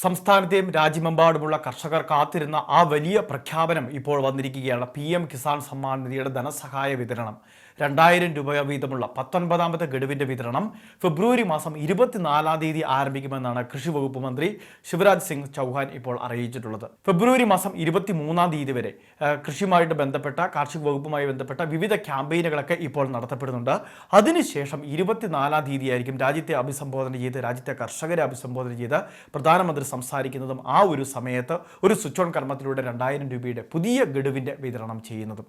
സംസ്ഥാനത്തെയും രാജ്യമെമ്പാടുമുള്ള കർഷകർ കാത്തിരുന്ന ആ വലിയ പ്രഖ്യാപനം ഇപ്പോൾ വന്നിരിക്കുകയാണ്. PM കിസാൻ സമ്മാൻ നിധിയുടെ ധനസഹായ വിതരണം 2000 രൂപ വീതമുള്ള 19ാമത്തെ ഗഡുവിന്റെ വിതരണം ഫെബ്രുവരി മാസം 24-ാം തീയതി ആരംഭിക്കുമെന്നാണ് കൃഷി വകുപ്പ് മന്ത്രി ശിവരാജ് സിംഗ് ചൗഹാൻ ഇപ്പോൾ അറിയിച്ചിട്ടുള്ളത്. ഫെബ്രുവരി മാസം 23-ാം തീയതി വരെ കൃഷിയുമായിട്ട് ബന്ധപ്പെട്ട കാർഷിക വകുപ്പുമായി ബന്ധപ്പെട്ട വിവിധ ക്യാമ്പയിനുകളൊക്കെ ഇപ്പോൾ നടത്തപ്പെടുന്നുണ്ട്. അതിനുശേഷം 24-ാം തീയതിയായിരിക്കും രാജ്യത്തെ അഭിസംബോധന ചെയ്ത് രാജ്യത്തെ കർഷകരെ അഭിസംബോധന ചെയ്ത് പ്രധാനമന്ത്രി സംസാരിക്കുന്നതും ആ ഒരു സമയത്ത് ഒരു സ്വിച്ച് ഓൺ കർമ്മത്തിലൂടെ 2000 രൂപയുടെ പുതിയ ഗഡുവിന്റെ വിതരണം ചെയ്യുന്നതും.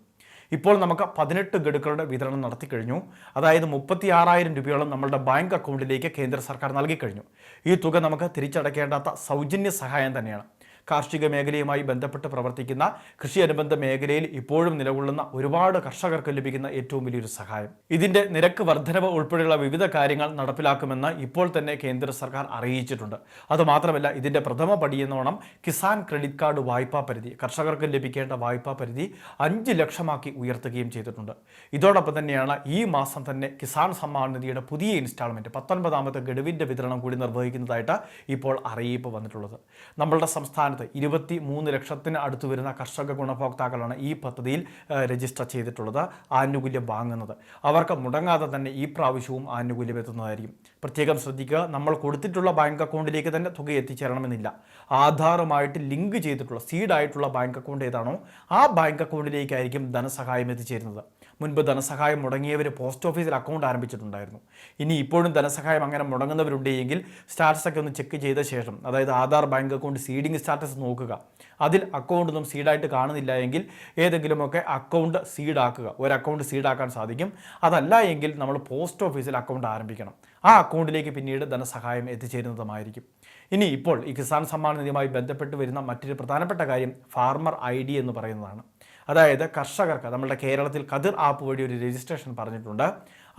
ഇപ്പോൾ നമുക്ക് 18 ഗഡുക്കളുടെ വിതരണം നടത്തിക്കഴിഞ്ഞു. അതായത് 36,000 രൂപയോളം നമ്മളുടെ ബാങ്ക് അക്കൗണ്ടിലേക്ക് കേന്ദ്ര സർക്കാർ നൽകിക്കഴിഞ്ഞു. ഈ തുക നമുക്ക് തിരിച്ചടയ്ക്കേണ്ടാത്ത സൗജന്യ സഹായം തന്നെയാണ്. കാർഷിക മേഖലയുമായി ബന്ധപ്പെട്ട് പ്രവർത്തിക്കുന്ന കൃഷി അനുബന്ധ മേഖലയിൽ ഇപ്പോഴും നിലകൊള്ളുന്ന ഒരുപാട് കർഷകർക്ക് ലഭിക്കുന്ന ഏറ്റവും വലിയൊരു സഹായം. ഇതിന്റെ നിരക്ക് വർധനവ് ഉൾപ്പെടെയുള്ള വിവിധ കാര്യങ്ങൾ നടപ്പിലാക്കുമെന്ന് ഇപ്പോൾ തന്നെ കേന്ദ്ര സർക്കാർ അറിയിച്ചിട്ടുണ്ട്. അതുമാത്രമല്ല, ഇതിന്റെ പ്രഥമ പടിയെന്നോണം കിസാൻ ക്രെഡിറ്റ് കാർഡ് വായ്പാ പരിധി, കർഷകർക്ക് ലഭിക്കേണ്ട വായ്പാ പരിധി 5 ലക്ഷമാക്കി ഉയർത്തുകയും ചെയ്തിട്ടുണ്ട്. ഇതോടൊപ്പം തന്നെയാണ് ഈ മാസം തന്നെ കിസാൻ സമ്മാൻ നിധിയുടെ പുതിയ ഇൻസ്റ്റാൾമെന്റ് 19ാമത്തെ ഗഡുവിന്റെ വിതരണം കൂടി നിർവഹിക്കുന്നതായിട്ട് ഇപ്പോൾ അറിയിപ്പ് വന്നിട്ടുള്ളത്. നമ്മളുടെ സംസ്ഥാനത്ത് 23 ലക്ഷത്തിന് അടുത്ത് വരുന്ന കർഷക ഗുണഭോക്താക്കളാണ് ഈ പദ്ധതിയിൽ രജിസ്റ്റർ ചെയ്തിട്ടുള്ളത്, ആനുകൂല്യം വാങ്ങുന്നത്. അവർക്ക് മുടങ്ങാതെ തന്നെ ഈ പ്രാവശ്യവും ആനുകൂല്യം എത്തുന്നതായിരിക്കും. പ്രത്യേകം ശ്രദ്ധിക്കുക, നമ്മൾ കൊടുത്തിട്ടുള്ള ബാങ്ക് അക്കൗണ്ടിലേക്ക് തന്നെ തുക എത്തിച്ചേരണമെന്നില്ല. ആധാറുമായിട്ട് ലിങ്ക് ചെയ്തിട്ടുള്ള സീഡായിട്ടുള്ള ബാങ്ക് അക്കൗണ്ട് ഏതാണോ ആ ബാങ്ക് അക്കൗണ്ടിലേക്കായിരിക്കും ധനസഹായം എത്തിച്ചേരുന്നത്. മുൻപ് ധനസഹായം മുടങ്ങിയവർ പോസ്റ്റ് ഓഫീസിൽ അക്കൗണ്ട് ആരംഭിച്ചിട്ടുണ്ടായിരുന്നു. ഇനി ഇപ്പോഴും ധനസഹായം അങ്ങനെ മുടങ്ങുന്നവരുണ്ടെങ്കിൽ സ്റ്റാറ്റസ് ഒക്കെ ഒന്ന് ചെക്ക് ചെയ്ത ശേഷം, അതായത് Aadhaar bank account seeding status നോക്കുക. അതിൽ അക്കൗണ്ടൊന്നും സീഡായിട്ട് കാണുന്നില്ല എങ്കിൽ ഏതെങ്കിലുമൊക്കെ അക്കൗണ്ട് സീഡാക്കുക. ഒരു അക്കൗണ്ട് സീഡാക്കാൻ സാധിക്കും. അതല്ല എങ്കിൽ നമ്മൾ പോസ്റ്റ് ഓഫീസിൽ അക്കൗണ്ട് ആരംഭിക്കണം. ആ അക്കൗണ്ടിലേക്ക് പിന്നീട് ധനസഹായം എത്തിച്ചേരുന്നതുമായിരിക്കും. ഇനി ഇപ്പോൾ ഈ കിസാൻ സമ്മാൻ നിധിയുമായി ബന്ധപ്പെട്ട് വരുന്ന മറ്റൊരു പ്രധാനപ്പെട്ട കാര്യം ഫാർമർ ID എന്ന് പറയുന്നതാണ്. അതായത് കർഷകർക്ക് നമ്മുടെ കേരളത്തിൽ കതിർ ആപ്പ് വഴി ഒരു രജിസ്ട്രേഷൻ പറഞ്ഞിട്ടുണ്ട്.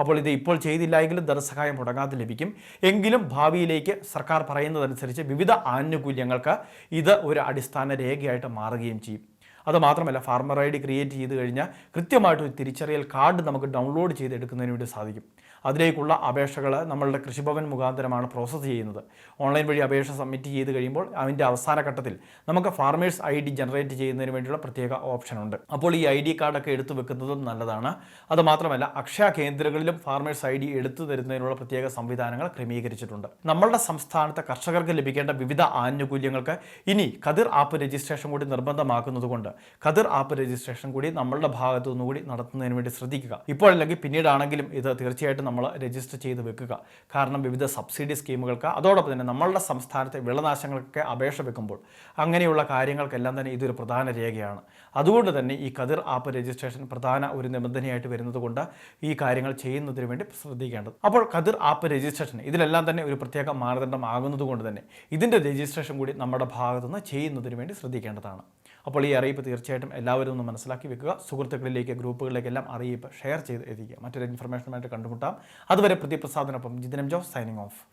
അപ്പോൾ ഇത് ഇപ്പോൾ ചെയ്തില്ല എങ്കിലും ധനസഹായം മുടങ്ങാതെ ലഭിക്കും. എങ്കിലും ഭാവിയിലേക്ക് സർക്കാർ പറയുന്നതനുസരിച്ച് വിവിധ ആനുകൂല്യങ്ങൾക്ക് ഇത് ഒരു അടിസ്ഥാന രേഖയായിട്ട് മാറുകയും ചെയ്യും. അതുമാത്രമല്ല, ഫാർമർ ID ക്രിയേറ്റ് ചെയ്ത് കഴിഞ്ഞാൽ കൃത്യമായിട്ട് ഒരു തിരിച്ചറിയൽ കാർഡ് നമുക്ക് ഡൗൺലോഡ് ചെയ്തെടുക്കുന്നതിന് വേണ്ടി സാധിക്കും. അതിലേക്കുള്ള അപേക്ഷകൾ നമ്മളുടെ കൃഷിഭവൻ മുഖാന്തരമാണ് പ്രോസസ്സ് ചെയ്യുന്നത്. ഓൺലൈൻ വഴി അപേക്ഷ സബ്മിറ്റ് ചെയ്ത് കഴിയുമ്പോൾ അതിൻ്റെ അവസാന ഘട്ടത്തിൽ നമുക്ക് ഫാർമേഴ്സ് ID ജനറേറ്റ് ചെയ്യുന്നതിന് വേണ്ടിയുള്ള പ്രത്യേക ഓപ്ഷൻ ഉണ്ട്. അപ്പോൾ ഈ ID കാർഡൊക്കെ എടുത്തു വെക്കുന്നതും നല്ലതാണ്. അതുമാത്രമല്ല, അക്ഷയ കേന്ദ്രങ്ങളിലും ഫാർമേഴ്സ് ID എടുത്തു തരുന്നതിനുള്ള പ്രത്യേക സംവിധാനങ്ങൾ ക്രമീകരിച്ചിട്ടുണ്ട്. നമ്മളുടെ സംസ്ഥാനത്തെ കർഷകർക്ക് ലഭിക്കേണ്ട വിവിധ ആനുകൂല്യങ്ങൾക്ക് ഇനി കതിർ ആപ്പ് രജിസ്ട്രേഷൻ കൂടി നിർബന്ധമാക്കുന്നതുകൊണ്ട് കതിർ ആപ്പ് രജിസ്ട്രേഷൻ കൂടി നമ്മളുടെ ഭാഗത്തു നിന്നുകൂടി നടത്തുന്നതിന് വേണ്ടി ശ്രദ്ധിക്കുക. ഇപ്പോഴല്ലെങ്കിൽ പിന്നീടാണെങ്കിലും ഇത് തീർച്ചയായിട്ടും നമ്മൾ രജിസ്റ്റർ ചെയ്ത് വെക്കുക. കാരണം വിവിധ സബ്സിഡി സ്കീമുകൾക്ക്, അതോടൊപ്പം തന്നെ നമ്മളുടെ സംസ്ഥാനത്തെ വിളനാശങ്ങൾക്കൊക്കെ അപേക്ഷ വെക്കുമ്പോൾ അങ്ങനെയുള്ള കാര്യങ്ങൾക്കെല്ലാം തന്നെ ഇതൊരു പ്രധാന രേഖയാണ്. അതുകൊണ്ട് തന്നെ ഈ കതിർ ആപ്പ് രജിസ്ട്രേഷൻ പ്രധാന ഒരു നിബന്ധനയായിട്ട് വരുന്നത് കൊണ്ട് ഈ കാര്യങ്ങൾ ചെയ്യുന്നതിന് വേണ്ടി ശ്രദ്ധിക്കേണ്ടത്. അപ്പോൾ കതിർ ആപ്പ് രജിസ്ട്രേഷൻ ഇതിലെല്ലാം തന്നെ ഒരു പ്രത്യേക മാനദണ്ഡം ആകുന്നത് കൊണ്ട് തന്നെ ഇതിൻ്റെ രജിസ്ട്രേഷൻ കൂടി നമ്മുടെ ഭാഗത്തുനിന്ന് ചെയ്യുന്നതിന് വേണ്ടി ശ്രദ്ധിക്കേണ്ടതാണ്. അപ്പോൾ ഈ അറിയിപ്പ് തീർച്ചയായിട്ടും എല്ലാവരും ഒന്ന് മനസ്സിലാക്കി വെക്കുക. സുഹൃത്തുക്കളിലേക്ക്, ഗ്രൂപ്പുകളിലേക്കെല്ലാം അറിയിപ്പ് ഷെയർ ചെയ്ത് എത്തിക്കുക. മറ്റൊരു ഇൻഫർമേഷനുമായിട്ട് കണ്ടുമുട്ടാം. അതുവരെ പ്രതിപ്രസാദിനൊപ്പം Jithin M Jose signing of.